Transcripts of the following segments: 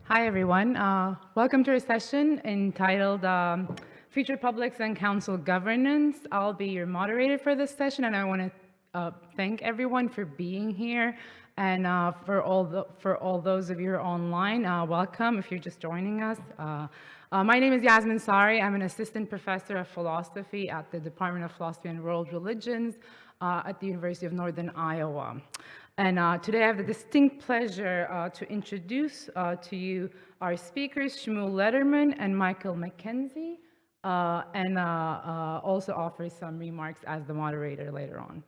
Hi, everyone. Welcome to our session entitled Future Publics and Council Governance. I'll be your moderator for this session, and I want to thank everyone for being here. And for all those of you who are online, welcome if you're just joining us. My name is Yasemin Sari. I'm an assistant professor of philosophy at the Department of Philosophy and World Religions at the University of Northern Iowa. And today I have the distinct pleasure to introduce to you our speakers, Shmuel Lederman and MacKenzie, and also offer some remarks as the moderator later on.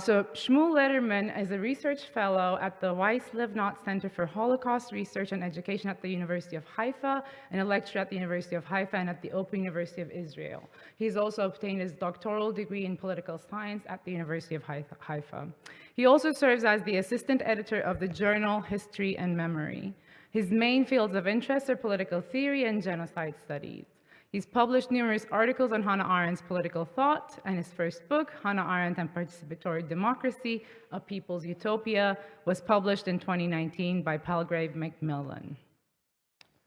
So Shmuel Lederman is a research fellow at the Weiss-Livnat Center for Holocaust Research and Education at the University of Haifa, and a lecturer at the University of Haifa and at the Open University of Israel. He's also obtained his doctoral degree in political science at the University of Haifa. He also serves as the assistant editor of the journal History and Memory. His main fields of interest are political theory and genocide studies. He's published numerous articles on Hannah Arendt's political thought, and his first book, Hannah Arendt and Participatory Democracy, A People's Utopia, was published in 2019 by Palgrave Macmillan.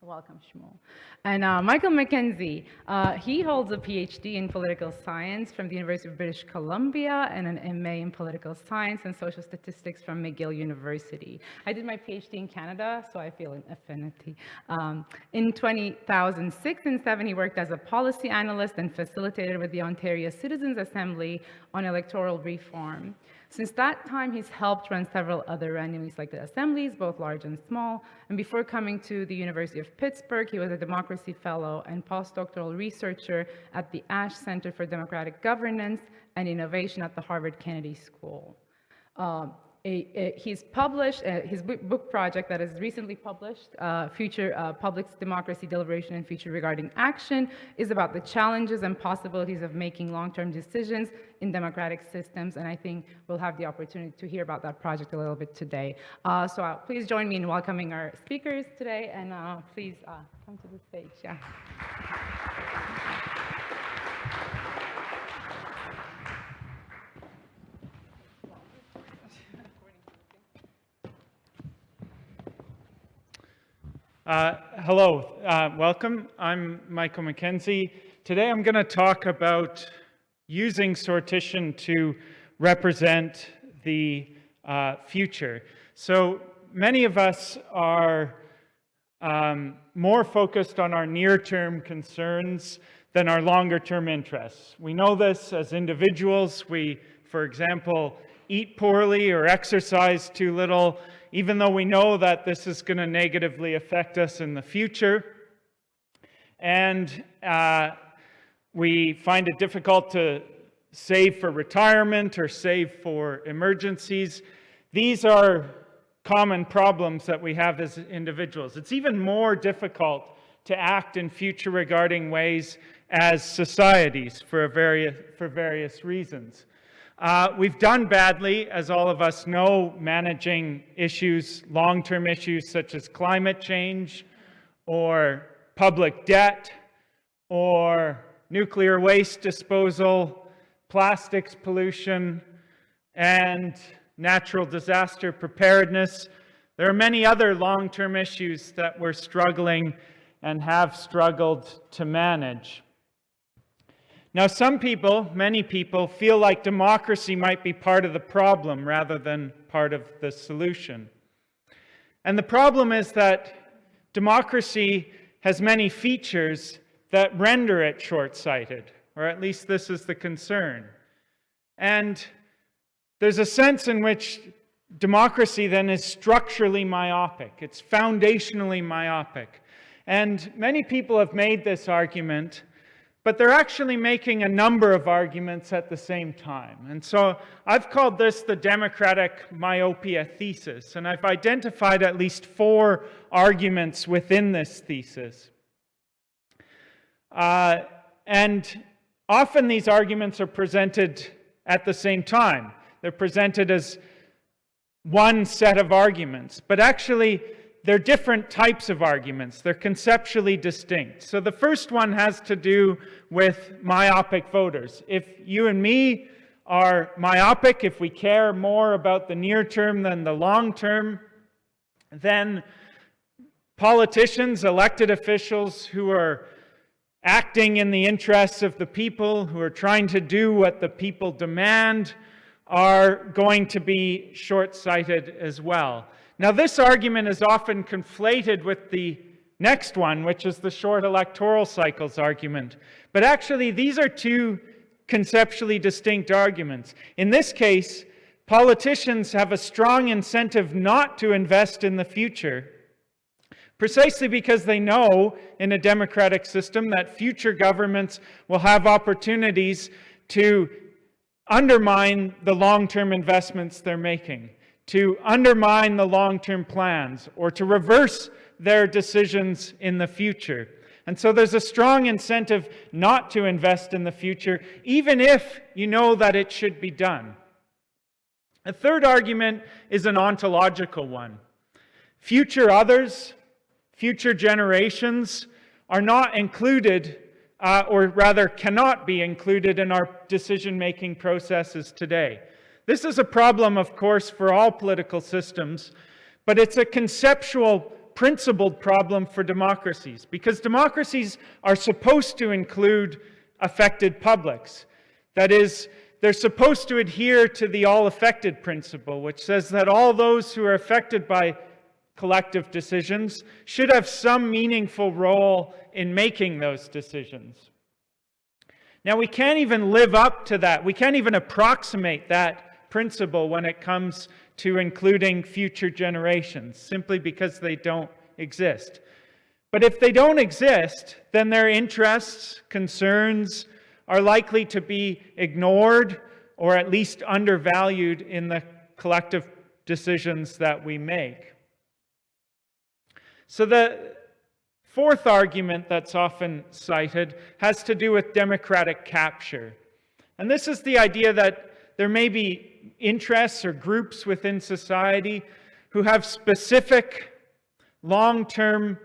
Welcome, Shmuel. And MacKenzie, he holds a PhD in political science from the University of British Columbia and an MA in political science and social statistics from McGill University. I did my PhD in Canada, so I feel an affinity. In 2006 and 2007, he worked as a policy analyst and facilitator with the Ontario Citizens Assembly on electoral reform. Since that time, he's helped run several other randomly selected assemblies, both large and small. And before coming to the University of Pittsburgh, he was a democracy fellow and postdoctoral researcher at the Ash Center for Democratic Governance and Innovation at the Harvard Kennedy School. He's published his book project that is recently published, Future Publics, Democracy, Deliberation, and Future Regarding Action, is about the challenges and possibilities of making long-term decisions in democratic systems, and I think we'll have the opportunity to hear about that project a little bit today. So please join me in welcoming our speakers today, and please come to the stage. Yeah. Hello, welcome. I'm MacKenzie. Today I'm going to talk about using sortition to represent the future. So many of us are more focused on our near-term concerns than our longer-term interests. We know this as individuals. We, for example, eat poorly or exercise too little, even though we know that this is going to negatively affect us in the future. And we find it difficult to save for retirement or save for emergencies. These are common problems that we have as individuals. It's even more difficult to act in future regarding ways as societies for various reasons. We've done badly, as all of us know, managing issues, long-term issues such as climate change or public debt or nuclear waste disposal, plastics pollution, and natural disaster preparedness. There are many other long-term issues that we're struggling and have struggled to manage. Now, some people, many people, feel like democracy might be part of the problem rather than part of the solution. And the problem is that democracy has many features that render it short-sighted, or at least this is the concern. And there's a sense in which democracy then is structurally myopic. It's foundationally myopic. And many people have made this argument, but they're actually making a number of arguments at the same time. And so I've called this the democratic myopia thesis, and I've identified at least 4 arguments within this thesis. And often these arguments are presented at the same time. They're presented as one set of arguments, but actually they're different types of arguments. They're conceptually distinct. So the first one has to do with myopic voters. If you and me are myopic, if we care more about the near term than the long term, then politicians, elected officials who are acting in the interests of the people, who are trying to do what the people demand, are going to be short-sighted as well. Now, this argument is often conflated with the next one, which is the short electoral cycles argument. But actually, these are two conceptually distinct arguments. In this case, politicians have a strong incentive not to invest in the future, precisely because they know in a democratic system that future governments will have opportunities to undermine the long-term investments they're making, to undermine the long-term plans, or to reverse their decisions in the future. And so there's a strong incentive not to invest in the future, even if you know that it should be done. A third argument is an ontological one. Future others, future generations are not included, or rather cannot be included in our decision-making processes today. This is a problem, of course, for all political systems, but it's a conceptual, principled problem for democracies, because democracies are supposed to include affected publics. That is, they're supposed to adhere to the all-affected principle, which says that all those who are affected by collective decisions should have some meaningful role in making those decisions. Now, we can't even live up to that. We can't even approximate that principle when it comes to including future generations, simply because they don't exist. But if they don't exist, then their interests, concerns are likely to be ignored or at least undervalued in the collective decisions that we make. So the fourth argument that's often cited has to do with democratic capture. And this is the idea that there may be interests or groups within society who have specific long-term,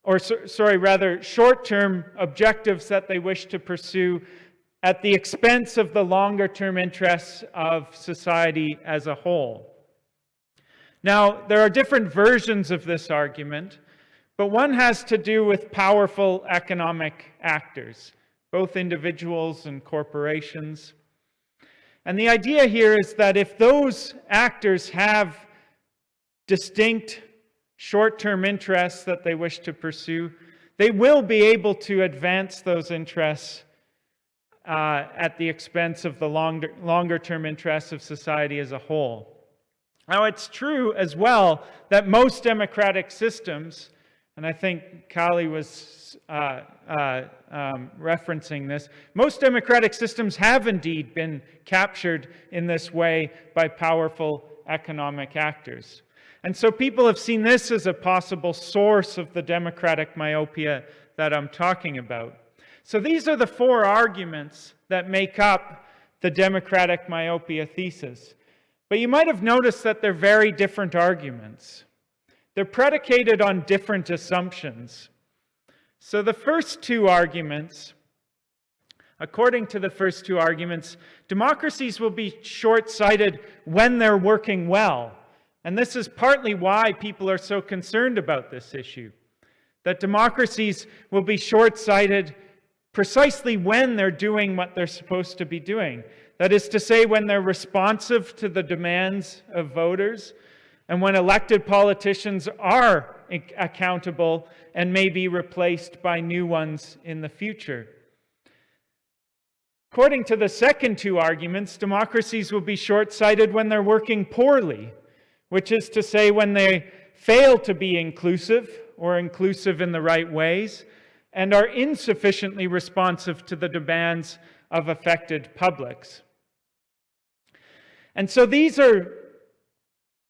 or short-term objectives that they wish to pursue at the expense of the longer-term interests of society as a whole. Now, there are different versions of this argument, but one has to do with powerful economic actors, both individuals and corporations. And the idea here is that if those actors have distinct short-term interests that they wish to pursue, they will be able to advance those interests at the expense of the longer-term interests of society as a whole. Now, it's true as well that most democratic systems, and I think Kali was referencing this, most democratic systems have indeed been captured in this way by powerful economic actors. And so people have seen this as a possible source of the democratic myopia that I'm talking about. So these are the four arguments that make up the democratic myopia thesis. But you might have noticed that they're very different arguments. They're predicated on different assumptions. So the first two arguments, according to the first two arguments, democracies will be short-sighted when they're working well. And this is partly why people are so concerned about this issue. That democracies will be short-sighted precisely when they're doing what they're supposed to be doing. That is to say, when they're responsive to the demands of voters, and when elected politicians are accountable and may be replaced by new ones in the future. According to the second two arguments, democracies will be short-sighted when they're working poorly, which is to say when they fail to be inclusive or inclusive in the right ways and are insufficiently responsive to the demands of affected publics. And so these are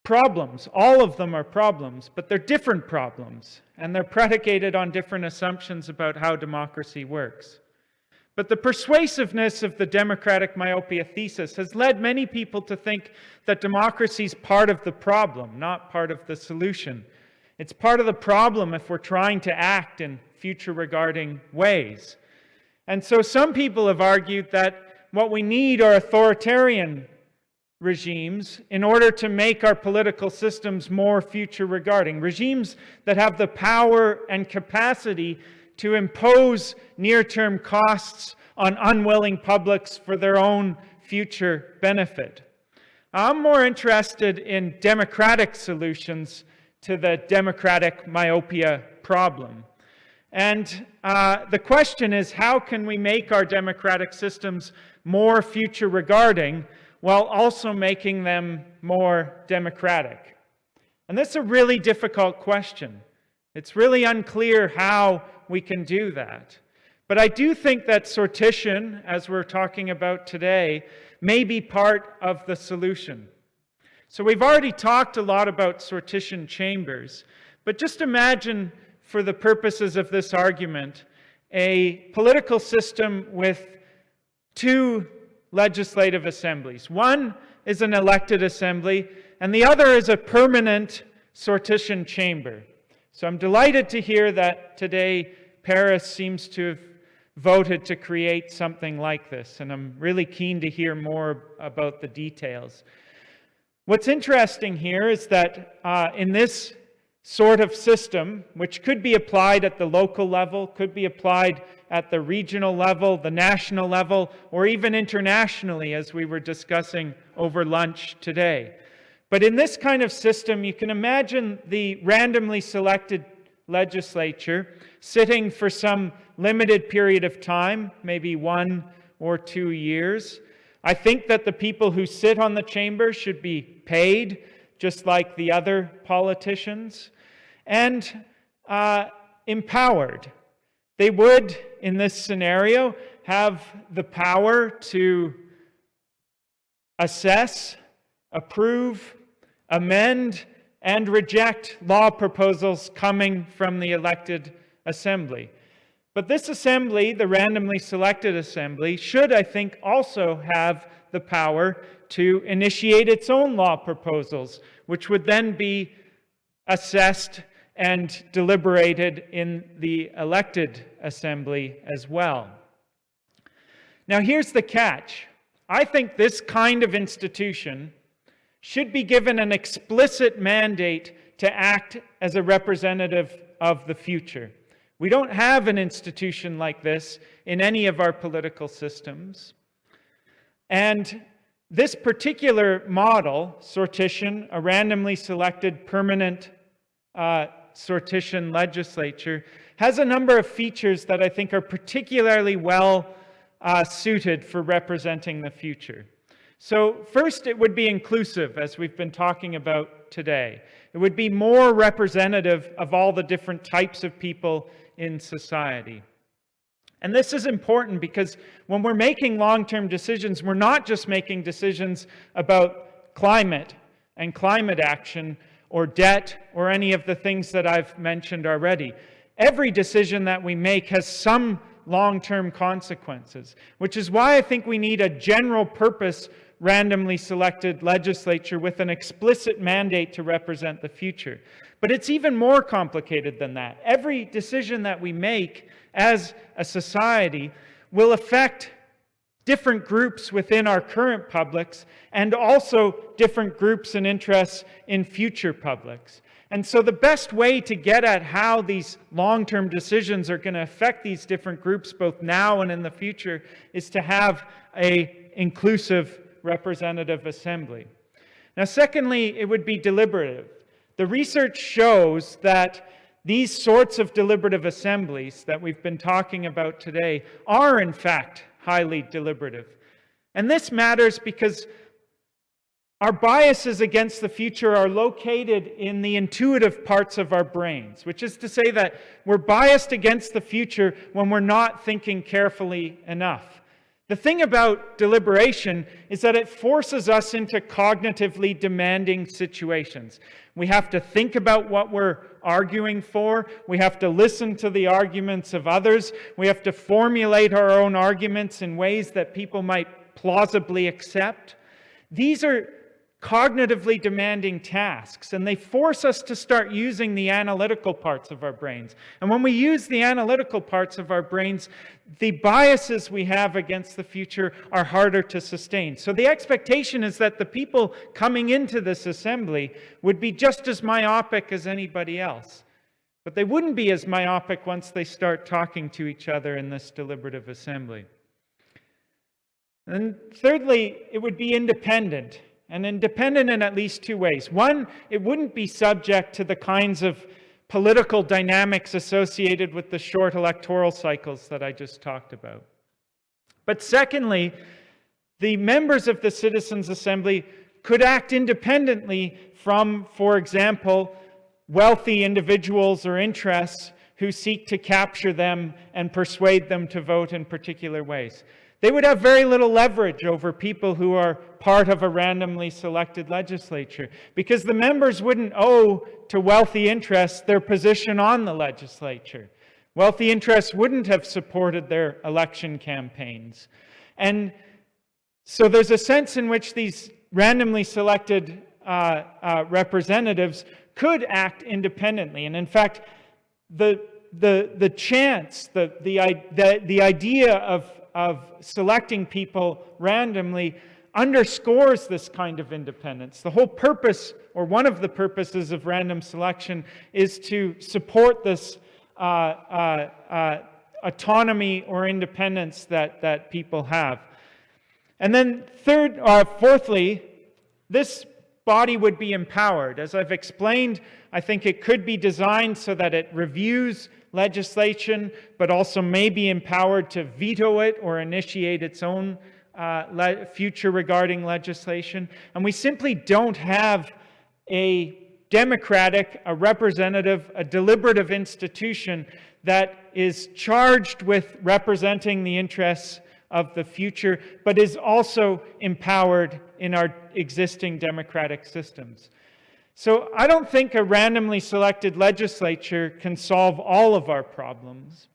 problems. All of them are problems, but they're different problems, and they're predicated on different assumptions about how democracy works. But the persuasiveness of the democratic myopia thesis has led many people to think that democracy is part of the problem, not part of the solution. It's part of the problem if we're trying to act in future-regarding ways. And so some people have argued that what we need are authoritarian regimes in order to make our political systems more future-regarding. Regimes that have the power and capacity to impose near-term costs on unwilling publics for their own future benefit. I'm more interested in democratic solutions to the democratic myopia problem. And the question is, how can we make our democratic systems more future-regarding while also making them more democratic? And that's a really difficult question. It's really unclear how we can do that. But I do think that sortition, as we're talking about today, may be part of the solution. So we've already talked a lot about sortition chambers, but just imagine, for the purposes of this argument, a political system with two legislative assemblies. One is an elected assembly, and the other is a permanent sortition chamber. So I'm delighted to hear that today Paris seems to have voted to create something like this, and I'm really keen to hear more about the details. What's interesting here is that in this sort of system, which could be applied at the local level, could be applied at the regional level, the national level, or even internationally, as we were discussing over lunch today. But in this kind of system, you can imagine the randomly selected legislature sitting for some limited period of time, maybe 1 or 2 years. I think that the people who sit on the chamber should be paid, just like the other politicians, and empowered. They would, in this scenario, have the power to assess, approve, amend, and reject law proposals coming from the elected assembly. But this assembly, the randomly selected assembly, should, I think, also have the power to initiate its own law proposals, which would then be assessed and deliberated in the elected assembly as well. Now, here's the catch. I think this kind of institution should be given an explicit mandate to act as a representative of the future. We don't have an institution like this in any of our political systems. And this particular model, sortition, a randomly selected permanent sortition legislature, has a number of features that I think are particularly well suited for representing the future. So first, it would be inclusive, as we've been talking about today. It would be more representative of all the different types of people in society. And this is important because when we're making long-term decisions, we're not just making decisions about climate and climate action or debt or any of the things that I've mentioned already. Every decision that we make has some long-term consequences, which is why I think we need a general purpose randomly selected legislature with an explicit mandate to represent the future. But it's even more complicated than that. Every decision that we make as a society will affect different groups within our current publics and also different groups and interests in future publics. And so the best way to get at how these long-term decisions are going to affect these different groups both now and in the future is to have an inclusive representative assembly. Now, secondly, it would be deliberative. The research shows that these sorts of deliberative assemblies that we've been talking about today are, in fact, highly deliberative. And this matters because our biases against the future are located in the intuitive parts of our brains, which is to say that we're biased against the future when we're not thinking carefully enough. The thing about deliberation is that it forces us into cognitively demanding situations. We have to think about what we're arguing for. We have to listen to the arguments of others. We have to formulate our own arguments in ways that people might plausibly accept. These are cognitively demanding tasks, and they force us to start using the analytical parts of our brains. And when we use the analytical parts of our brains, the biases we have against the future are harder to sustain. So the expectation is that the people coming into this assembly would be just as myopic as anybody else. But they wouldn't be as myopic once they start talking to each other in this deliberative assembly. And thirdly, it would be independent. And independent in at least two ways. One, it wouldn't be subject to the kinds of political dynamics associated with the short electoral cycles that I just talked about. But secondly, the members of the Citizens' Assembly could act independently from, for example, wealthy individuals or interests who seek to capture them and persuade them to vote in particular ways. They would have very little leverage over people who are part of a randomly selected legislature, because the members wouldn't owe to wealthy interests their position on the legislature. Wealthy interests wouldn't have supported their election campaigns. And so there's a sense in which these randomly selected representatives could act independently. And in fact, the idea of selecting people randomly underscores this kind of independence. The whole purpose, or one of the purposes of random selection, is to support this autonomy or independence that people have. And then fourthly, this body would be empowered. As I've explained, I think it could be designed so that it reviews legislation, but also may be empowered to veto it or initiate its own future regarding legislation. And we simply don't have a democratic, a representative, a deliberative institution that is charged with representing the interests of the future, but is also empowered in our existing democratic systems. So I don't think a randomly selected legislature can solve all of our problems,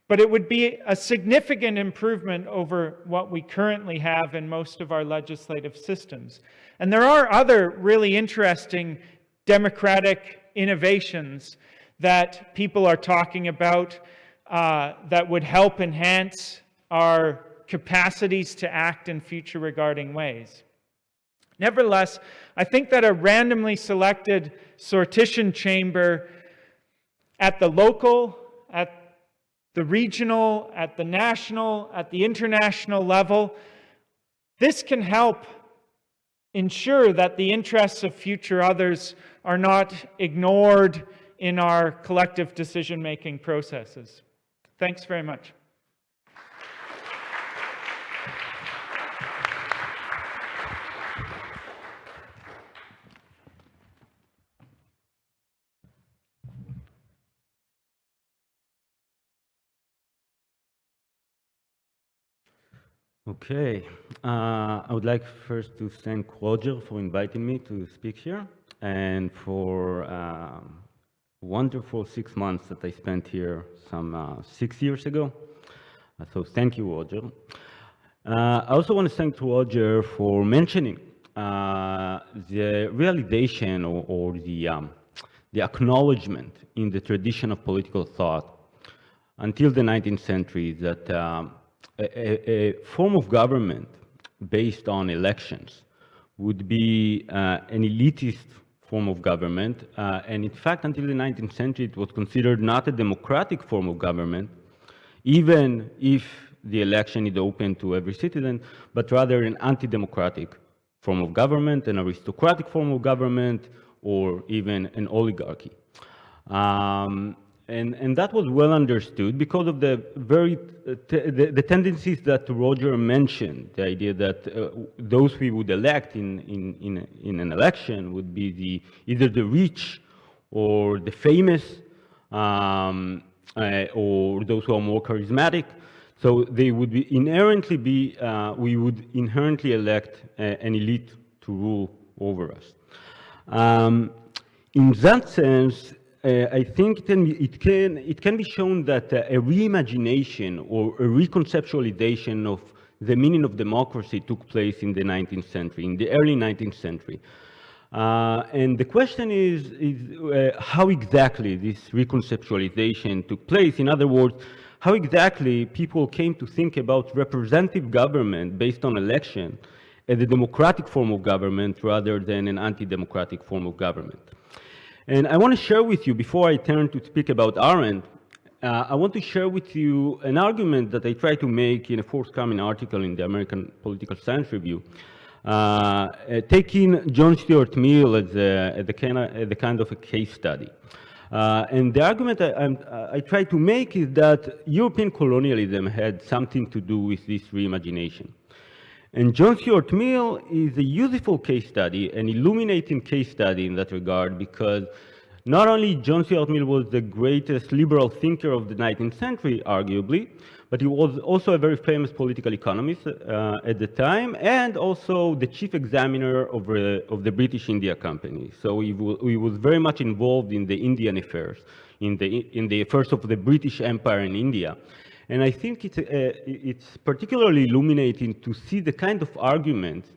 but it would be a significant improvement over what we currently have in most of our legislative systems. And there are other really interesting democratic innovations that people are talking about that would help enhance our capacities to act in future regarding ways. Nevertheless, I think that a randomly selected sortition chamber at the local, at the regional, at the national, at the international level, this can help ensure that the interests of future others are not ignored in our collective decision-making processes. Thanks very much. Okay, I would like first to thank Roger for inviting me to speak here, and for wonderful 6 months that I spent here some 6 years ago. So thank you, Roger. I also want to thank Roger for mentioning the realization or the acknowledgement in the tradition of political thought until the 19th century that a form of government based on elections would be an elitist form of government, and in fact until the 19th century it was considered not a democratic form of government, even if the election is open to every citizen, but rather an anti-democratic form of government, an aristocratic form of government, or even an oligarchy. And that was well understood because of the the tendencies that Roger mentioned, the idea that those we would elect in an election would be either the rich or the famous, or those who are more charismatic. So they would be inherently we would inherently elect an elite to rule over us. In that sense, I think it can be shown that a reimagination or a reconceptualization of the meaning of democracy took place in the 19th century, in the early 19th century. And the question is how exactly this reconceptualization took place. In other words, how exactly people came to think about representative government based on election as a democratic form of government rather than an anti-democratic form of government. And I want to share with you, before I turn to speak about Arendt, I want to share with you an argument that I try to make in a forthcoming article in the American Political Science Review, taking John Stuart Mill as the kind of a case study. And the argument I try to make is that European colonialism had something to do with this reimagination. And John Stuart Mill is a useful case study, an illuminating case study in that regard, because not only John Stuart Mill was the greatest liberal thinker of the 19th century, arguably, but he was also a very famous political economist at the time, and also the chief examiner of the British India Company. So he was very much involved in the Indian affairs, in the affairs of the British Empire in India. And I think it's particularly illuminating to see the kind of arguments,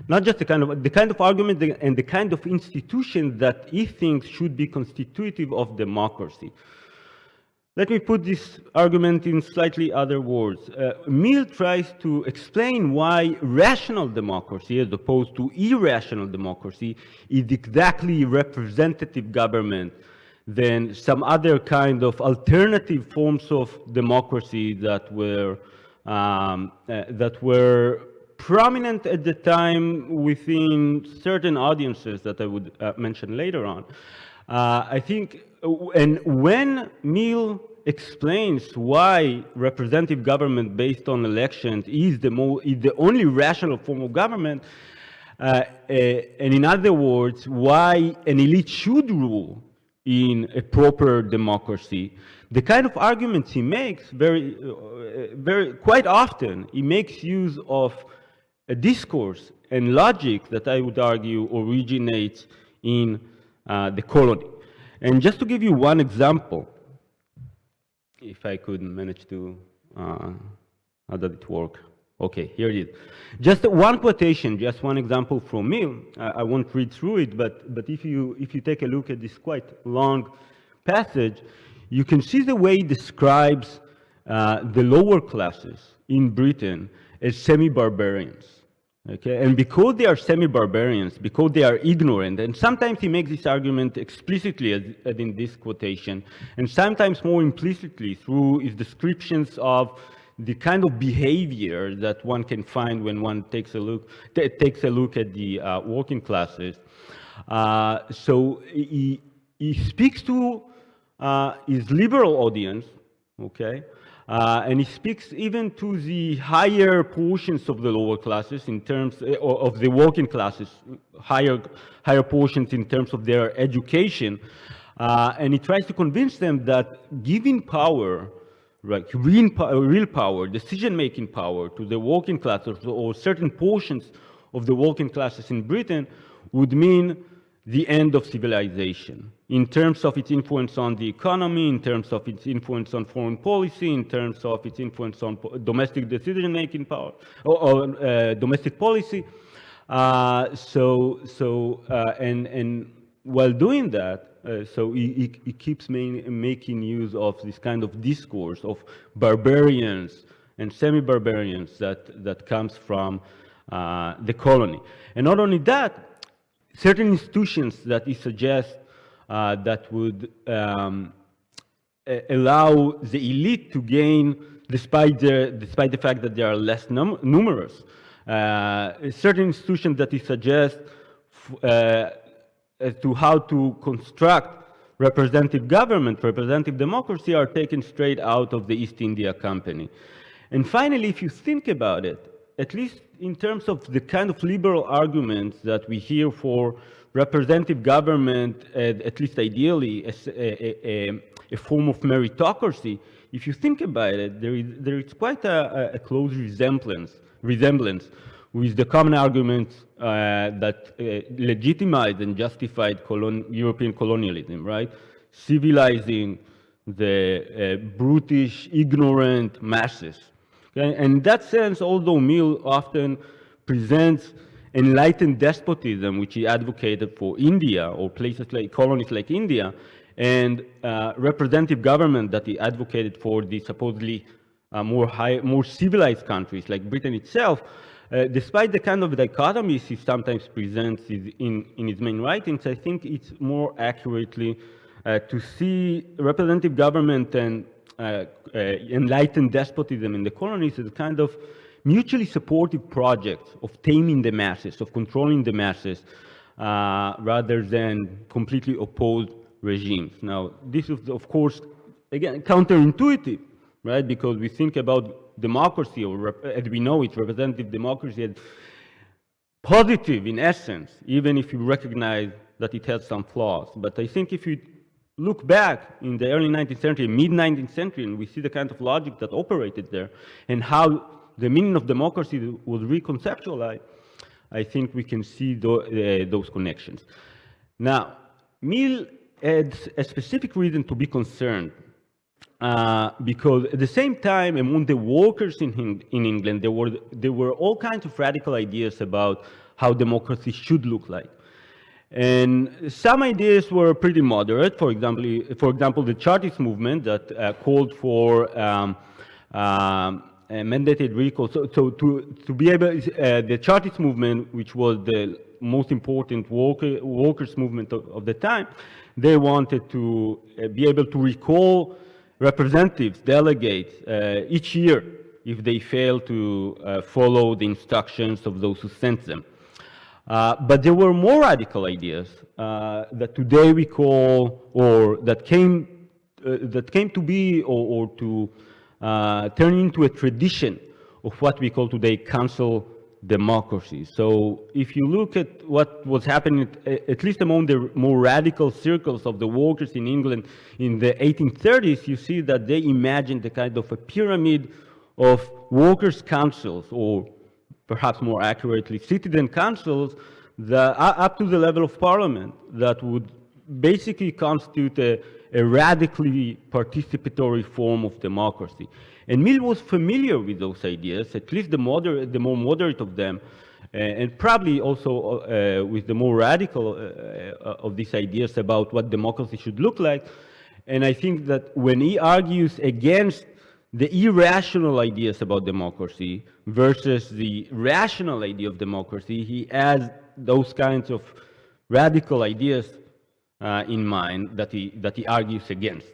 not just the kind of argument and the kind of institution that he thinks should be constitutive of democracy. Let me put this argument in slightly other words. Mill tries to explain why rational democracy, as opposed to irrational democracy, is exactly representative government than some other kind of alternative forms of democracy that were prominent at the time within certain audiences that I would mention later on. I think, and when Mill explains why representative government based on elections is the only rational form of government, and in other words, why an elite should rule in a proper democracy, the kind of arguments he makes quite often, he makes use of a discourse and logic that I would argue originates in the colony. And just to give you one example, if I could manage to, how does it work? Okay, here it is. Just one quotation, just one example from Mill. I won't read through it, but if you take a look at this quite long passage, you can see the way he describes the lower classes in Britain as semi-barbarians. Okay, and because they are semi-barbarians, because they are ignorant, and sometimes he makes this argument explicitly as in this quotation, and sometimes more implicitly through his descriptions of the kind of behavior that one can find when one takes a look at the working classes. So he speaks to his liberal audience, okay, and he speaks even to the higher portions of the lower classes in terms of the working classes, higher portions in terms of their education, and he tries to convince them that giving power, right, real power, decision-making power to the working classes or certain portions of the working classes in Britain would mean the end of civilization in terms of its influence on the economy, in terms of its influence on foreign policy, in terms of its influence on domestic decision-making power or domestic policy. And while doing that, so he keeps making use of this kind of discourse of barbarians and semi-barbarians that comes from the colony. And not only that, certain institutions that he suggests that would allow the elite to gain, despite the fact that they are less numerous, certain institutions that he suggests as to how to construct representative government, representative democracy, are taken straight out of the East India Company. And finally, if you think about it, at least in terms of the kind of liberal arguments that we hear for representative government, at least ideally, as a form of meritocracy, if you think about it, there is quite a close resemblance with the common arguments that legitimized and justified European colonialism, right? Civilizing the brutish, ignorant masses, Okay? And in that sense, although Mill often presents enlightened despotism, which he advocated for India or places like colonies like India, and representative government that he advocated for the supposedly more civilized countries like Britain itself, despite the kind of dichotomies he sometimes presents in his main writings, I think it's more accurately to see representative government and enlightened despotism in the colonies as kind of mutually supportive projects of taming the masses, of controlling the masses, rather than completely opposed regimes. Now, this is, of course, again, counterintuitive, right? Because we think about democracy, or as we know it, representative democracy, as positive in essence, even if you recognize that it has some flaws. But I think if you look back in the early 19th century, mid-19th century, and we see the kind of logic that operated there, and how the meaning of democracy was reconceptualized, I think we can see those connections. Now, Mill had a specific reason to be concerned, because at the same time, among the workers in England, there were all kinds of radical ideas about how democracy should look like. And some ideas were pretty moderate. For example, the Chartist movement that called for mandated recall. So to be able, the Chartist movement, which was the most important workers movement of the time, they wanted to be able to recall representatives, delegates, each year if they fail to follow the instructions of those who sent them. But there were more radical ideas that today we call, or that came to be, or to turn into a tradition of what we call today council democracy. So if you look at what was happening, at least among the more radical circles of the workers in England in the 1830s, you see that they imagined a kind of a pyramid of workers' councils, or perhaps more accurately, citizen councils, up to the level of parliament, that would basically constitute a radically participatory form of democracy. And Mill was familiar with those ideas, at least the more moderate of them, and probably also with the more radical of these ideas about what democracy should look like. And I think that when he argues against the irrational ideas about democracy versus the rational idea of democracy, he has those kinds of radical ideas in mind that he argues against.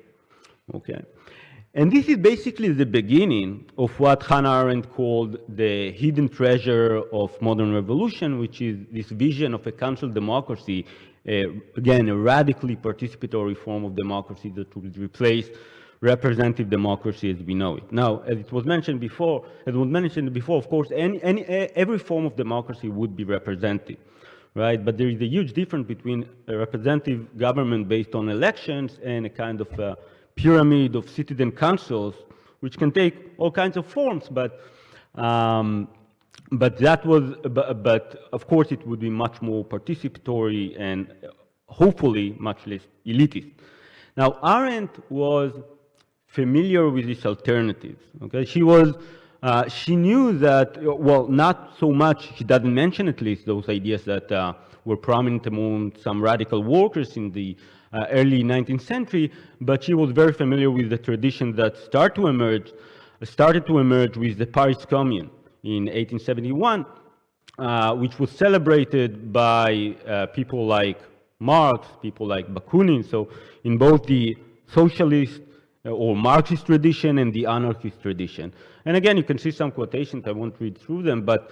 Okay, and this is basically the beginning of what Hannah Arendt called the hidden treasure of modern revolution, which is this vision of a council democracy, again, a radically participatory form of democracy that would replace representative democracy as we know it. Now, as it was mentioned before, of course, every form of democracy would be representative, right? But there is a huge difference between a representative government based on elections and a kind of pyramid of citizen councils, which can take all kinds of forms. But of course, it would be much more participatory and hopefully much less elitist. Now, Arendt was familiar with these alternatives. Okay, she knew that, well, not so much, she doesn't mention at least those ideas that were prominent among some radical workers in the early 19th century, but she was very familiar with the tradition that started to emerge with the Paris Commune in 1871, which was celebrated by people like Marx, people like Bakunin, so in both the socialist or Marxist tradition and the anarchist tradition. And again, you can see some quotations, I won't read through them, but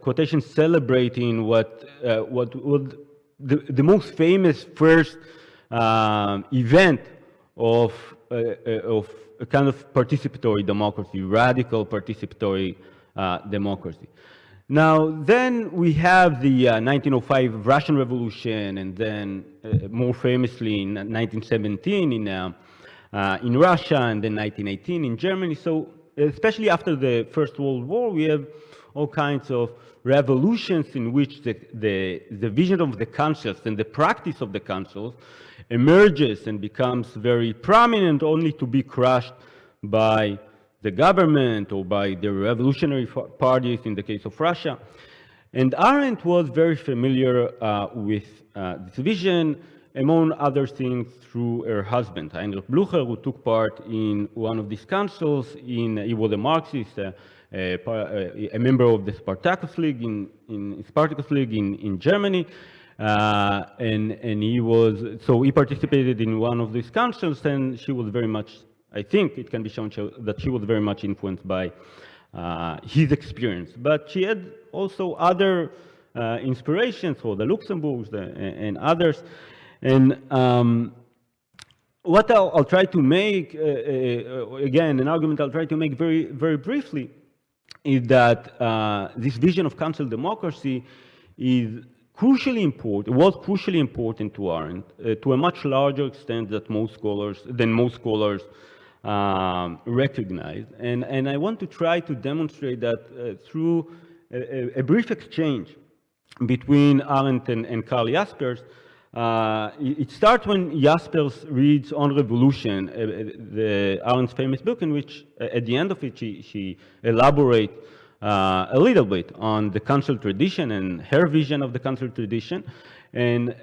quotations celebrating what was the most famous first event of a kind of participatory democracy, radical participatory democracy. Now, then we have the 1905 Russian Revolution, and then more famously in 1917 in Russia, and then 1918 in Germany. So especially after the First World War, we have all kinds of revolutions in which the vision of the councils and the practice of the councils emerges and becomes very prominent, only to be crushed by the government or by the revolutionary parties in the case of Russia. And Arendt was very familiar with this vision, among other things, through her husband, Heinrich Blücher, who took part in one of these councils. He was a Marxist, a member of the Spartacus League in Germany. And he participated in one of these councils, and she was very much, I think it can be shown that she was very much influenced by his experience. But she had also other inspirations, for the Luxembourgs and others. And what I'll try to make, again, an argument I'll try to make very, very briefly, is that this vision of council democracy is crucially important, was crucially important to Arendt, to a much larger extent than most scholars recognize. And I want to try to demonstrate that through a brief exchange between Arendt and Karl Jaspers. It starts when Jaspers reads On Revolution, Arendt's famous book, in which at the end of it she elaborates a little bit on the council tradition and her vision of the council tradition. And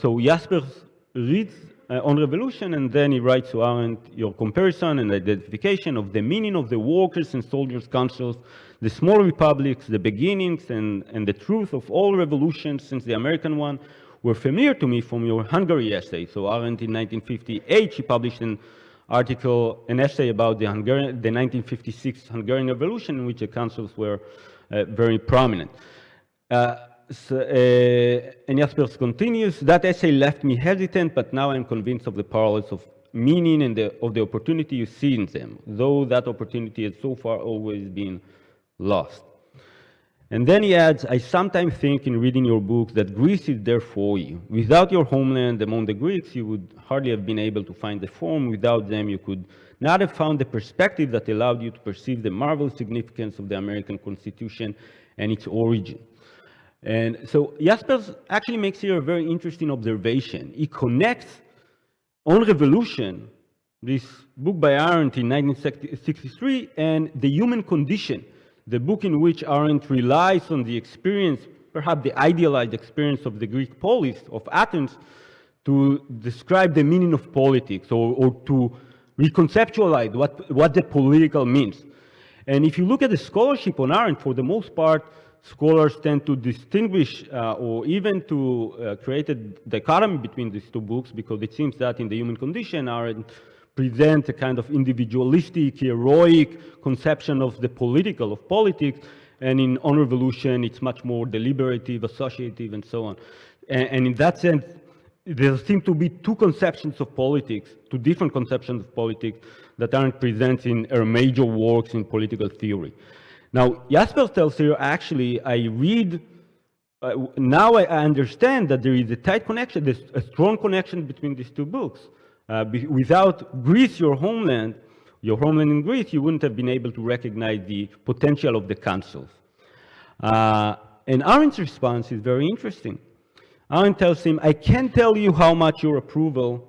so Jaspers reads On Revolution, and then he writes to Arendt, your comparison and identification of the meaning of the workers' and soldiers' councils, the small republics, the beginnings and the truth of all revolutions since the American one were familiar to me from your Hungary essay. So Arendt in 1958, she published an essay about the 1956 Hungarian Revolution, in which the councils were very prominent. And Jaspers continues, that essay left me hesitant, but now I'm convinced of the parallels of meaning and of the opportunity you see in them, though that opportunity has so far always been lost. And then he adds, I sometimes think in reading your books that Greece is there for you. Without your homeland among the Greeks, you would hardly have been able to find the form. Without them, you could not have found the perspective that allowed you to perceive the marvelous significance of the American Constitution and its origin. And so Jaspers actually makes here a very interesting observation. He connects On Revolution, this book by Arendt in 1963, and The Human Condition, the book in which Arendt relies on the experience, perhaps the idealized experience of the Greek polis of Athens, to describe the meaning of politics or to reconceptualize what the political means. And if you look at the scholarship on Arendt, for the most part, scholars tend to distinguish or even to create a dichotomy between these two books, because it seems that in The Human Condition, Arendt present a kind of individualistic, heroic conception of the political, of politics, and in On Revolution, it's much more deliberative, associative, and so on. And in that sense, there seem to be two conceptions of politics, two different conceptions of politics that Arendt presents in her major works in political theory. Now, Jaspers tells here, actually, I read, now I understand that there is a tight connection, there's a strong connection between these two books. Without Greece, your homeland in Greece, you wouldn't have been able to recognize the potential of the councils. And Arendt's response is very interesting. Arendt tells him, I can't tell you how much your approval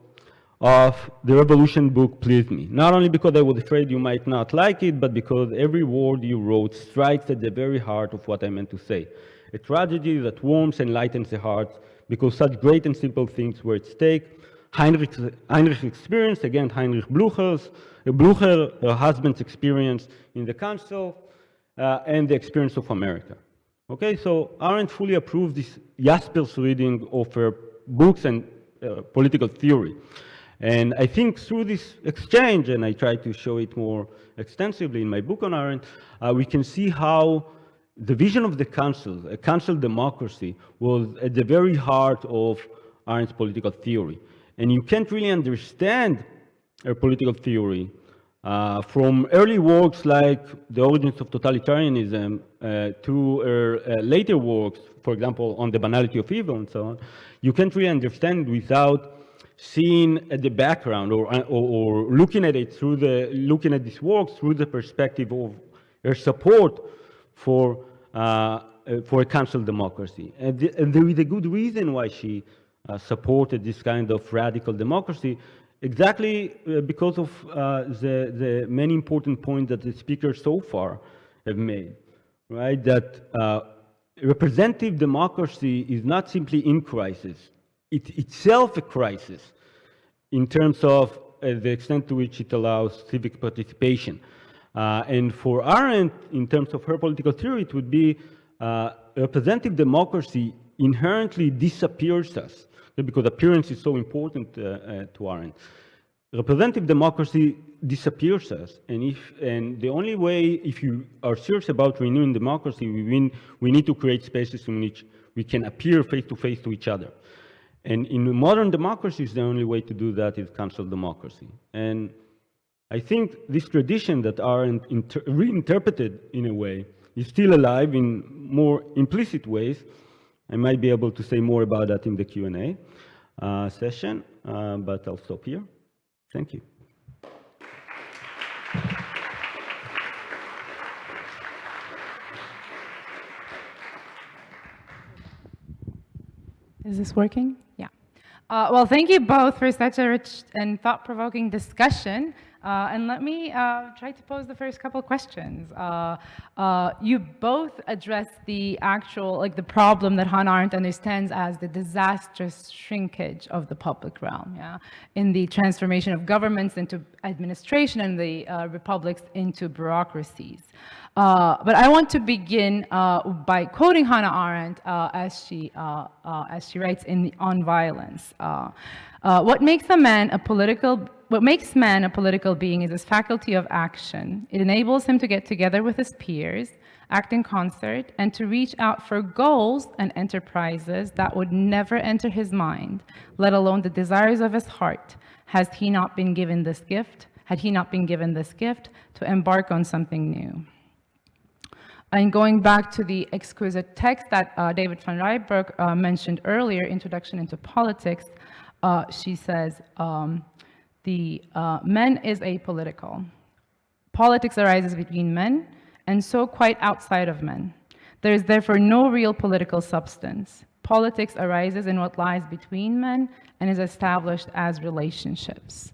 of the Revolution book pleased me. Not only because I was afraid you might not like it, but because every word you wrote strikes at the very heart of what I meant to say. A tragedy that warms and lightens the heart, because such great and simple things were at stake. Heinrich's experience, again, Heinrich Blücher, her husband's experience in the council, and the experience of America. Okay, so Arendt fully approved this Jaspers reading of her books and political theory. And I think through this exchange, and I try to show it more extensively in my book on Arendt, we can see how the vision of the council, a council democracy, was at the very heart of Arendt's political theory. And you can't really understand her political theory from early works like The Origins of Totalitarianism to her later works, for example, on the banality of evil and so on. You can't really understand without seeing at the background or looking at it through looking at this work through the perspective of her support for a council democracy. And there is a good reason why she supported this kind of radical democracy. exactly because of the many important points that the speakers so far have made, right? That representative democracy is not simply in crisis, it's itself a crisis in terms of the extent to which it allows civic participation. And for Arendt, in terms of her political theory, it would be representative democracy inherently disappears us, because appearance is so important to Arendt. Representative democracy disappears us, and the only way, if you are serious about renewing democracy, we need to create spaces in which we can appear face to face to each other. And in modern democracies, the only way to do that is council democracy. And I think this tradition that Arendt reinterpreted in a way is still alive in more implicit ways. I might be able to say more about that in the Q&A session, but I'll stop here. Thank you. Is this working? Yeah. Well, thank you both for such a rich and thought-provoking discussion. And let me try to pose the first couple questions. You both addressed the actual, the problem that Hannah Arendt understands as the disastrous shrinkage of the public realm, in the transformation of governments into administration and the republics into bureaucracies. But I want to begin by quoting Hannah Arendt as she writes on violence. What makes man a political being is his faculty of action. It enables him to get together with his peers, act in concert, and to reach out for goals and enterprises that would never enter his mind, let alone the desires of his heart. Had he not been given this gift to embark on something new. And going back to the exquisite text that David van Rijbroek mentioned earlier, Introduction into Politics, she says, men is apolitical. Politics arises between men, and so quite outside of men. There is therefore no real political substance. Politics arises in what lies between men and is established as relationships.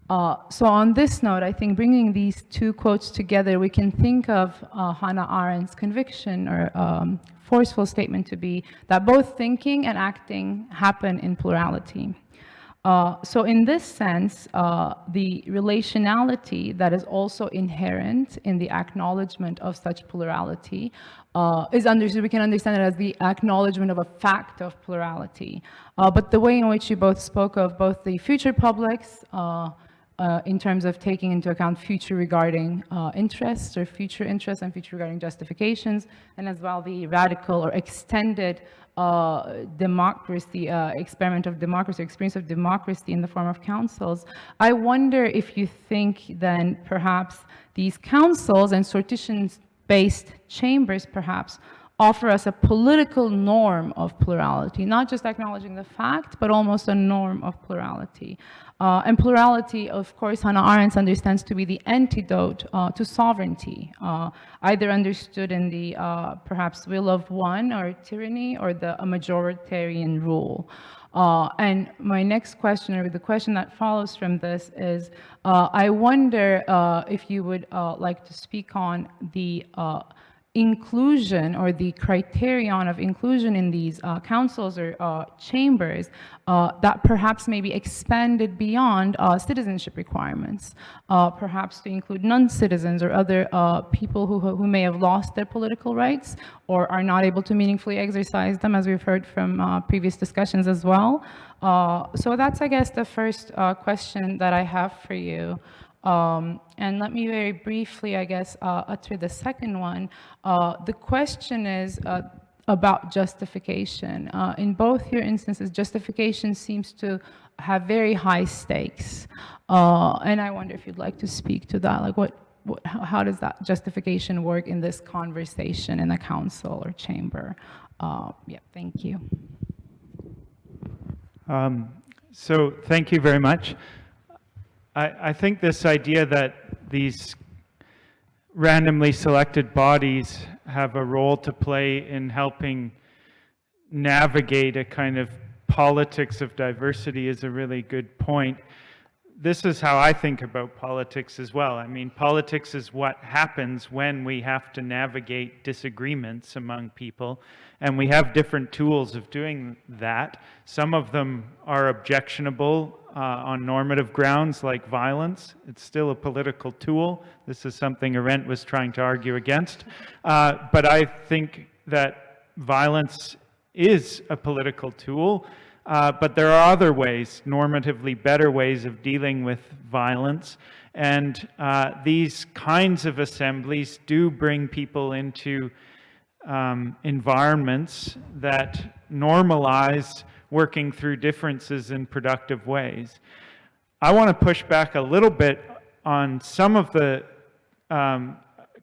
So on this note, I think bringing these two quotes together, we can think of Hannah Arendt's conviction or forceful statement to be that both thinking and acting happen in plurality. So in this sense, the relationality that is also inherent in the acknowledgement of such plurality is understood. We can understand it as the acknowledgement of a fact of plurality. But the way in which you both spoke of both the future publics in terms of taking into account future regarding interests or future interests and future regarding justifications, and as well the radical or extended democracy, experiment of democracy, experience of democracy in the form of councils. I wonder if you think then perhaps these councils and sortition-based chambers perhaps offer us a political norm of plurality, not just acknowledging the fact, but almost a norm of plurality. And plurality, of course, Hannah Arendt understands to be the antidote to sovereignty, either understood in the perhaps will of one or tyranny or a majoritarian rule. And my next question, or the question that follows from this is, I wonder if you would like to speak on the inclusion or the criterion of inclusion in these councils or chambers that perhaps may be expanded beyond citizenship requirements, perhaps to include non-citizens or other people who may have lost their political rights or are not able to meaningfully exercise them, as we've heard from previous discussions as well. So that's, I guess, the first question that I have for you. And let me very briefly, I guess, utter the second one. The question is about justification. In both your instances, justification seems to have very high stakes. And I wonder if you'd like to speak to that. Like how does that justification work in this conversation in a council or chamber? Yeah, thank you. So thank you very much. I think this idea that these randomly selected bodies have a role to play in helping navigate a kind of politics of diversity is a really good point. this is how I think about politics as well. I mean, politics is what happens when we have to navigate disagreements among people, and we have different tools of doing that. Some of them are objectionable on normative grounds, like violence. It's still a political tool. This is something Arendt was trying to argue against. But I think that violence is a political tool. But there are other ways, normatively better ways of dealing with violence. And these kinds of assemblies do bring people into environments that normalize working through differences in productive ways. I want to push back a little bit on some of the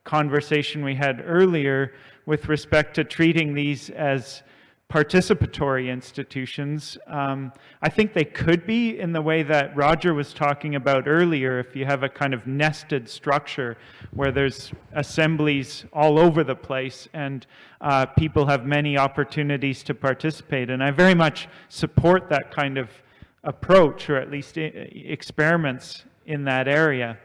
conversation we had earlier with respect to treating these as participatory institutions. I think they could be in the way that Roger was talking about earlier, if you have a kind of nested structure where there's assemblies all over the place and people have many opportunities to participate. And I very much support that kind of approach, or at least experiments in that area.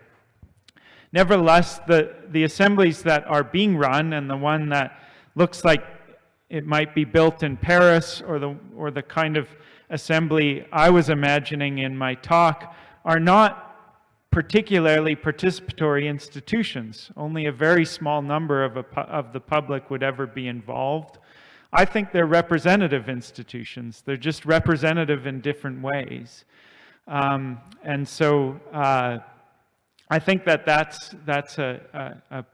Nevertheless, the assemblies that are being run, and the one that looks like it might be built in Paris, or the kind of assembly I was imagining in my talk, are not particularly participatory institutions. Only a very small number of the public would ever be involved. I think they're representative institutions. They're just representative in different ways. And so I think that's a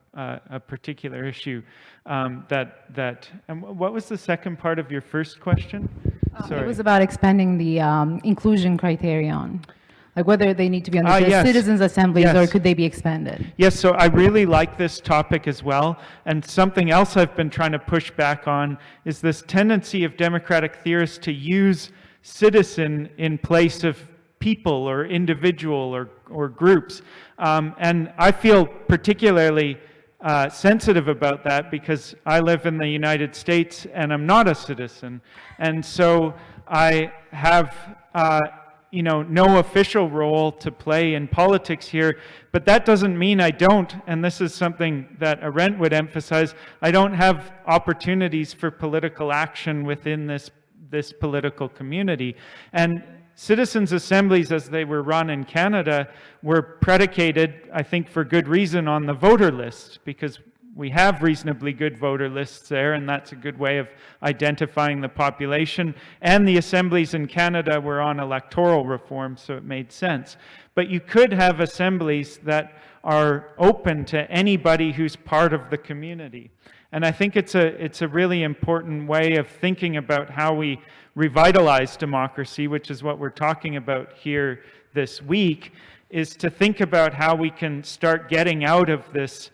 particular issue. And what was the second part of your first question? Sorry. It was about expanding the inclusion criterion, like whether they need to be under the yes. citizens' assemblies, Yes. or could they be expanded? Yes, so I really like this topic as well. And something else I've been trying to push back on is this tendency of democratic theorists to use citizen in place of people or individual or groups. And I feel particularly sensitive about that because I live in the United States and I'm not a citizen. And so I have no official role to play in politics here, but that doesn't mean I don't, and this is something that Arendt would emphasize, I don't have opportunities for political action within this political community. And citizens' assemblies, as they were run in Canada, were predicated, I think for good reason, on the voter list, because we have reasonably good voter lists there, and that's a good way of identifying the population. And the assemblies in Canada were on electoral reform, so it made sense. But you could have assemblies that are open to anybody who's part of the community. And I think it's a really important way of thinking about how we revitalize democracy, which is what we're talking about here this week, is to think about how we can start getting out of this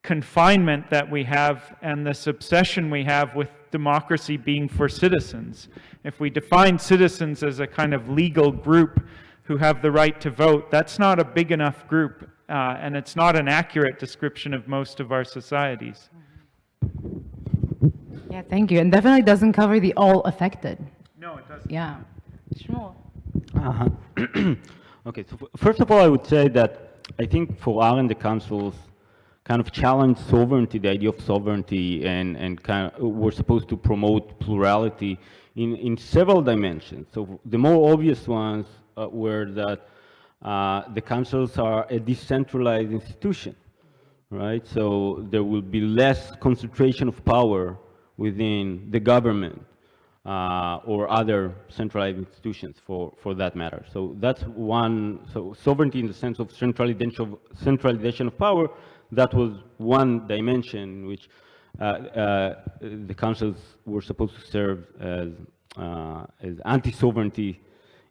confinement that we have and this obsession we have with democracy being for citizens. If we define citizens as a kind of legal group who have the right to vote, that's not a big enough group, and it's not an accurate description of most of our societies. Yeah, thank you. And definitely doesn't cover the all affected. No, it doesn't. Yeah. Shmuel. Okay, so first of all, I would say that I think for Arendt, the councils kind of challenge sovereignty, the idea of sovereignty, and kind of we're supposed to promote plurality in several dimensions. So the more obvious ones were that the councils are a decentralized institution, right? So there will be less concentration of power within the government or other centralized institutions for that matter. So that's one, so sovereignty in the sense of centralization of power, that was one dimension in which the councils were supposed to serve as anti-sovereignty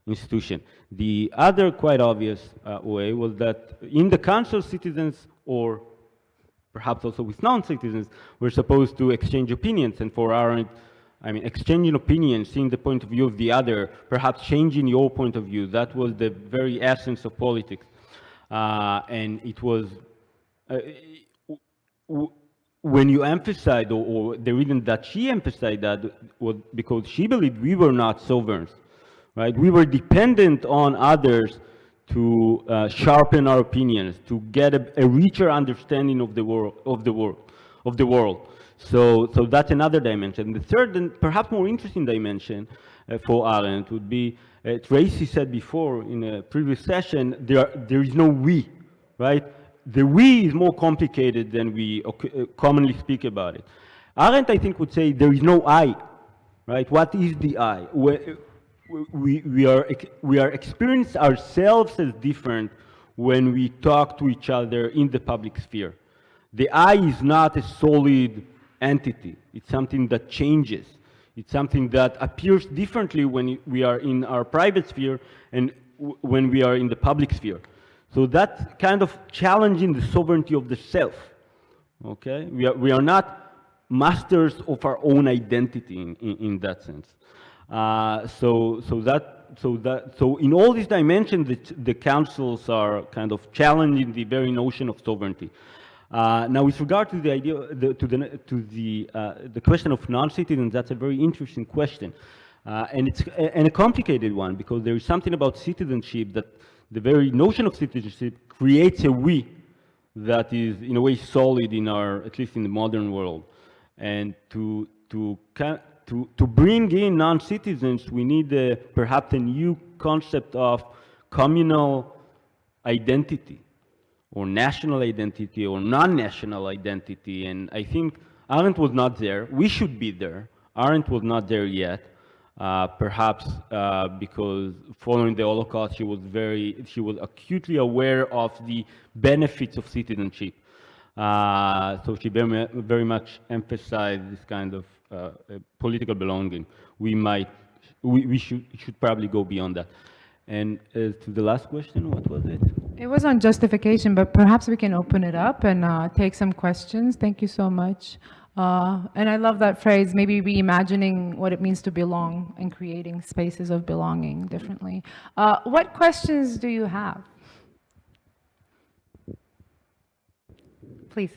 institution. The other quite obvious way was that in the council, citizens, or perhaps also with non-citizens, were supposed to exchange opinions, and for Arendt, I mean, exchanging opinions, seeing the point of view of the other, perhaps changing your point of view, that was the very essence of politics. And it was, when you emphasize, or the reason that she emphasized that was because she believed we were not sovereigns, right? We were dependent on others to sharpen our opinions, to get a richer understanding of the world. So that's another dimension. The third and perhaps more interesting dimension for Arendt would be, Tracy said before in a previous session, there is no we, right? The we is more complicated than we commonly speak about it. Arendt, I think, would say there is no I, right? What is the I? We are experiencing ourselves as different when we talk to each other in the public sphere. The I is not a solid entity. It's something that changes. It's something that appears differently when we are in our private sphere and when we are in the public sphere. So that's kind of challenging the sovereignty of the self. Okay, we are not masters of our own identity in that sense. So in all these dimensions, the councils are kind of challenging the very notion of sovereignty. Now, with regard to the idea, the question of non-citizens, that's a very interesting question, and it's a complicated one, because there is something about citizenship that the very notion of citizenship creates a we that is in a way solid in our, at least in the modern world, and to bring in non-citizens, we need perhaps a new concept of communal identity, or national identity, or non-national identity. And I think Arendt was not there. We should be there. Arendt was not there yet, perhaps because following the Holocaust, she was acutely aware of the benefits of citizenship. So she very much emphasized this kind of political belonging. We should probably go beyond that. And to the last question, what was it? It was on justification, but perhaps we can open it up and take some questions. Thank you so much. And I love that phrase, maybe reimagining what it means to belong and creating spaces of belonging differently. What questions do you have? Please.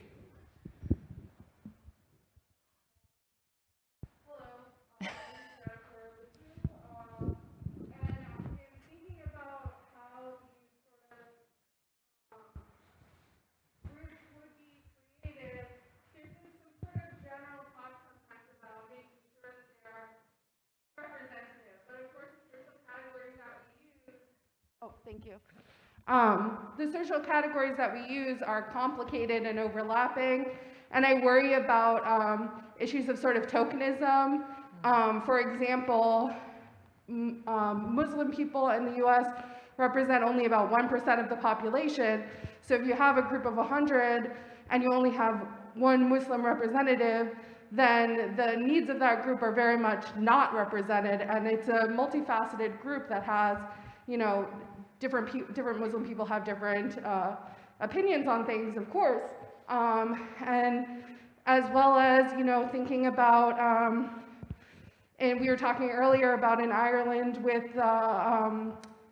Oh, thank you. The social categories that we use are complicated and overlapping, and I worry about issues of sort of tokenism. For example, Muslim people in the US represent only about 1% of the population. So if you have a group of 100 and you only have one Muslim representative, then the needs of that group are very much not represented, and it's a multifaceted group that has, you know, different Muslim people have different opinions on things, of course, and as well as, you know, thinking about, and we were talking earlier about in Ireland with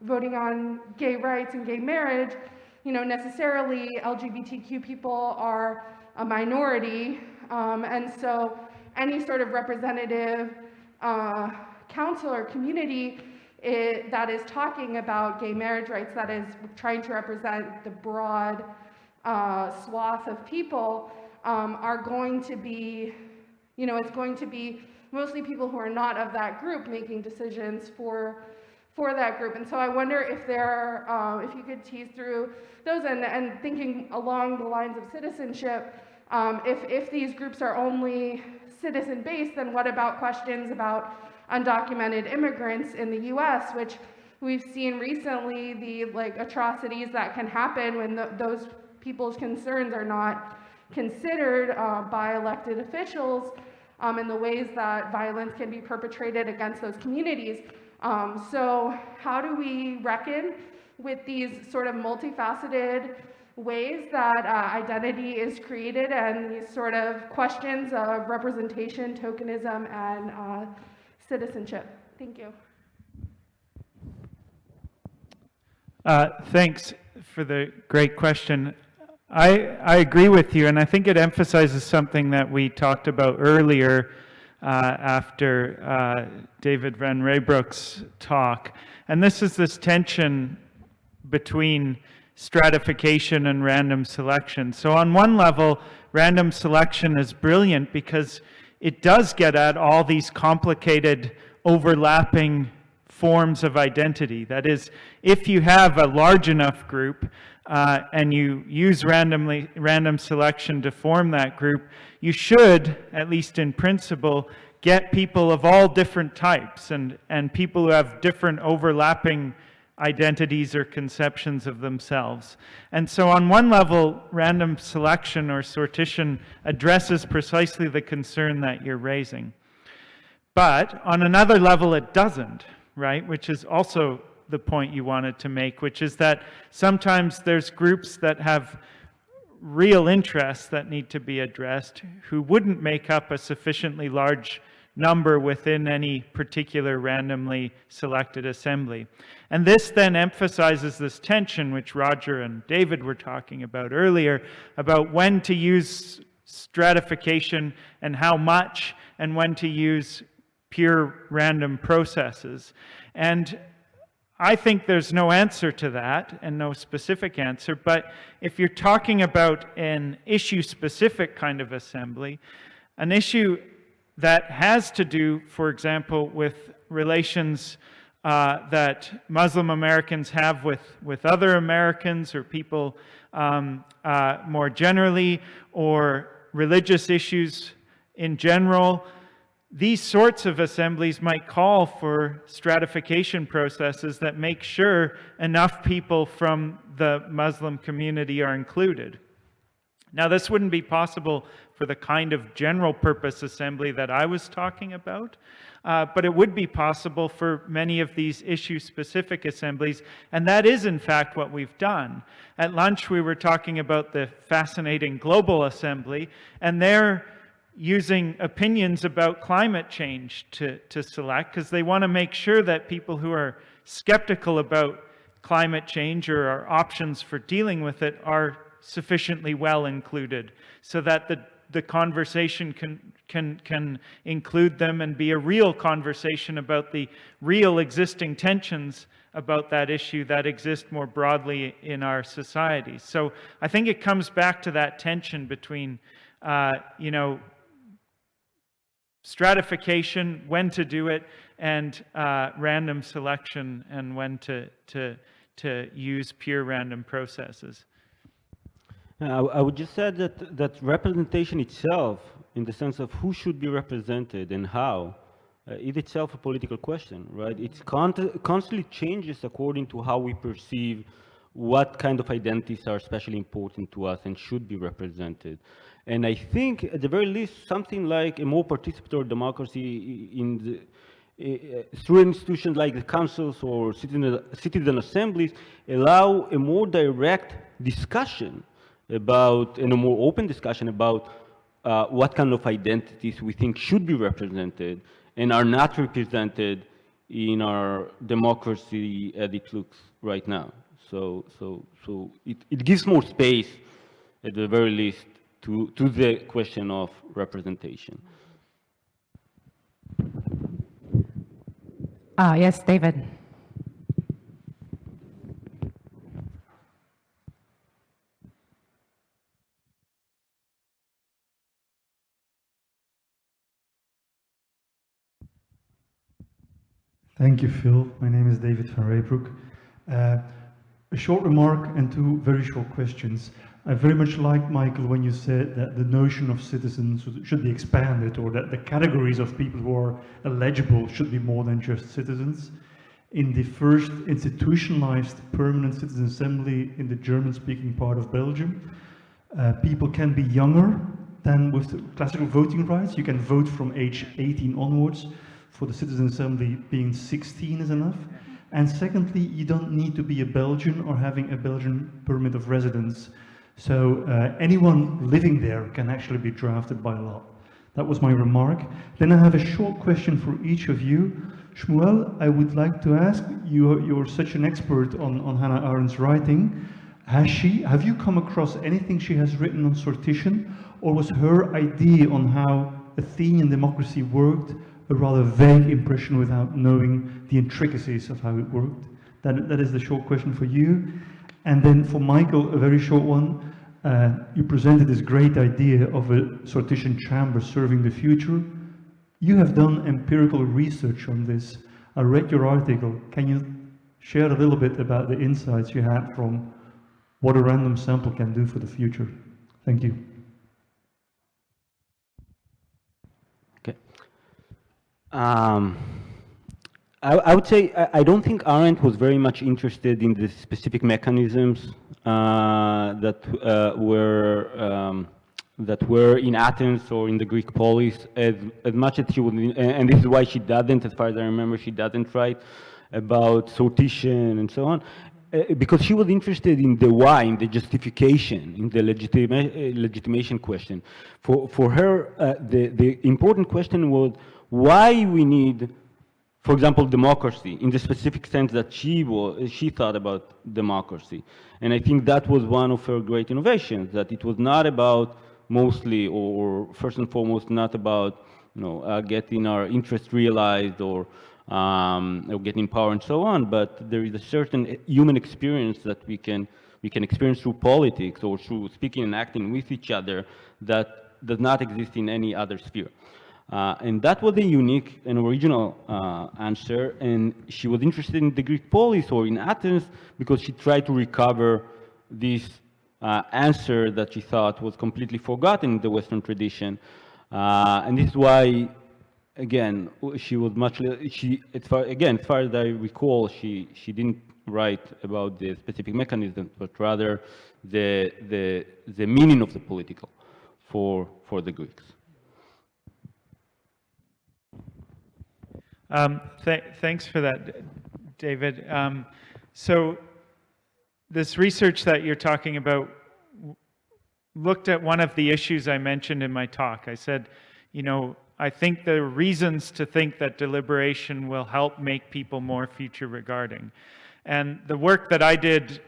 voting on gay rights and gay marriage, you know, necessarily LGBTQ people are a minority, and so any sort of representative council or community that is talking about gay marriage rights, that is trying to represent the broad swath of people, are going to be, you know, it's going to be mostly people who are not of that group making decisions for that group. And so I wonder if there are, if you could tease through those, and thinking along the lines of citizenship, if these groups are only citizen-based, then what about questions about undocumented immigrants in the US, which we've seen recently, the atrocities that can happen when those people's concerns are not considered by elected officials, and the ways that violence can be perpetrated against those communities. So how do we reckon with these sort of multifaceted ways that identity is created, and these sort of questions of representation, tokenism, and citizenship? Thank you. Thanks for the great question. I agree with you, and I think it emphasizes something that we talked about earlier after David Van Raybroek's talk, and this is this tension between stratification and random selection. So on one level, random selection is brilliant because it does get at all these complicated overlapping forms of identity. That is, if you have a large enough group and you use random selection to form that group, you should, at least in principle, get people of all different types and people who have different overlapping identities or conceptions of themselves. And so on one level, random selection or sortition addresses precisely the concern that you're raising. But on another level, it doesn't, right? Which is also the point you wanted to make, which is that sometimes there's groups that have real interests that need to be addressed who wouldn't make up a sufficiently large number within any particular randomly selected assembly. And this then emphasizes this tension which Roger and David were talking about earlier, about when to use stratification and how much, and when to use pure random processes. And I think there's no answer to that, and no specific answer, but if you're talking about an issue-specific kind of assembly, an issue that has to do, for example, with relations that Muslim Americans have with other Americans or people more generally, or religious issues in general, these sorts of assemblies might call for stratification processes that make sure enough people from the Muslim community are included. Now, this wouldn't be possible for the kind of general purpose assembly that I was talking about, but it would be possible for many of these issue-specific assemblies, and that is in fact what we've done. At lunch we were talking about the fascinating Global Assembly, and they're using opinions about climate change to select, because they want to make sure that people who are skeptical about climate change or our options for dealing with it are sufficiently well included, so that the conversation can include them and be a real conversation about the real existing tensions about that issue that exist more broadly in our society. So I think it comes back to that tension between, stratification, when to do it, and random selection, and when to use pure random processes. I would just add that representation itself, in the sense of who should be represented and how, is itself a political question, right? It constantly changes according to how we perceive what kind of identities are especially important to us and should be represented. And I think, at the very least, something like a more participatory democracy through institutions like the councils or citizen assemblies allow a more direct discussion about, and a more open discussion about what kind of identities we think should be represented and are not represented in our democracy as it looks right now. So it gives more space, at the very least, to the question of representation. Yes, David. Thank you, Phil. My name is David van Reybroek. A short remark and two very short questions. I very much like, Michael, when you said that the notion of citizens should be expanded, or that the categories of people who are eligible should be more than just citizens. In the first institutionalized permanent citizen assembly in the German-speaking part of Belgium, people can be younger than with the classical voting rights. You can vote from age 18 onwards. For the citizen assembly, being 16 is enough. And secondly, you don't need to be a Belgian or having a Belgian permit of residence. So anyone living there can actually be drafted by law. That was my remark. Then I have a short question for each of you. Shmuel, I would like to ask, you're such an expert on Hannah Arendt's writing. Have you come across anything she has written on sortition, or was her idea on how Athenian democracy worked a rather vague impression without knowing the intricacies of how it worked? That is the short question for you. And then for Michael, a very short one. You presented this great idea of a sortition chamber serving the future. You have done empirical research on this. I read your article. Can you share a little bit about the insights you had from what a random sample can do for the future? Thank you. Okay. I would say I don't think Arendt was very much interested in the specific mechanisms that were in Athens or in the Greek polis as much as she would, and this is why she doesn't, as far as I remember, she doesn't write about sortition and so on, because she was interested in the why, in the justification, in the legitimation question. For her, the important question was why we need, for example, democracy, in the specific sense that she thought about democracy. And I think that was one of her great innovations, that it was not about mostly, or first and foremost, not about getting our interests realized or getting power and so on, but there is a certain human experience that we can experience through politics or through speaking and acting with each other that does not exist in any other sphere. And that was a unique and original answer, and she was interested in the Greek polis or in Athens because she tried to recover this answer that she thought was completely forgotten in the Western tradition. And this is why, again, she was much, as far as I recall, she didn't write about the specific mechanisms, but rather the meaning of the political for the Greeks. Thanks for that, David. So this research that you're talking about looked at one of the issues I mentioned in my talk. I said, I think there are reasons to think that deliberation will help make people more future regarding. And the work that I did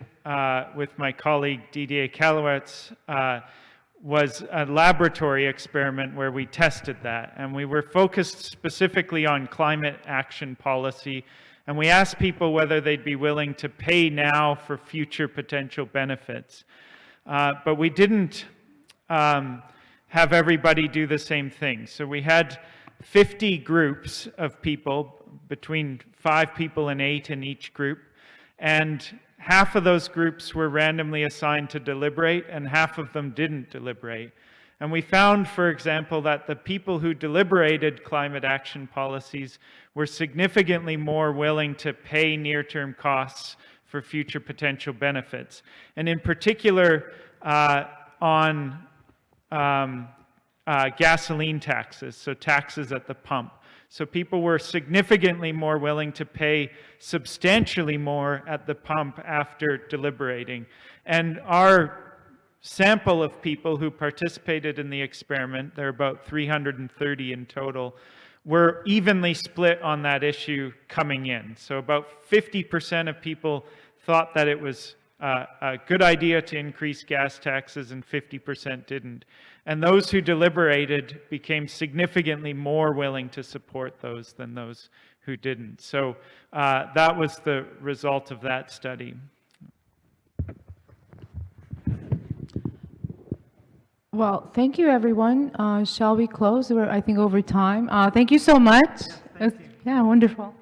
with my colleague Didier Kalowitz was a laboratory experiment where we tested that. And we were focused specifically on climate action policy. And we asked people whether they'd be willing to pay now for future potential benefits. But we didn't have everybody do the same thing. So we had 50 groups of people, between 5 people and 8 in each group. And half of those groups were randomly assigned to deliberate, and half of them didn't deliberate. And we found, for example, that the people who deliberated climate action policies were significantly more willing to pay near-term costs for future potential benefits. And in particular, on gasoline taxes, so taxes at the pump. So people were significantly more willing to pay substantially more at the pump after deliberating. And our sample of people who participated in the experiment, there are about 330 in total, were evenly split on that issue coming in. So about 50% of people thought that it was a good idea to increase gas taxes, and 50% didn't. And those who deliberated became significantly more willing to support those than those who didn't. So that was the result of that study. Well, thank you, everyone. Shall we close? We're, I think, over time. Thank you so much. Thank you. Yeah, wonderful.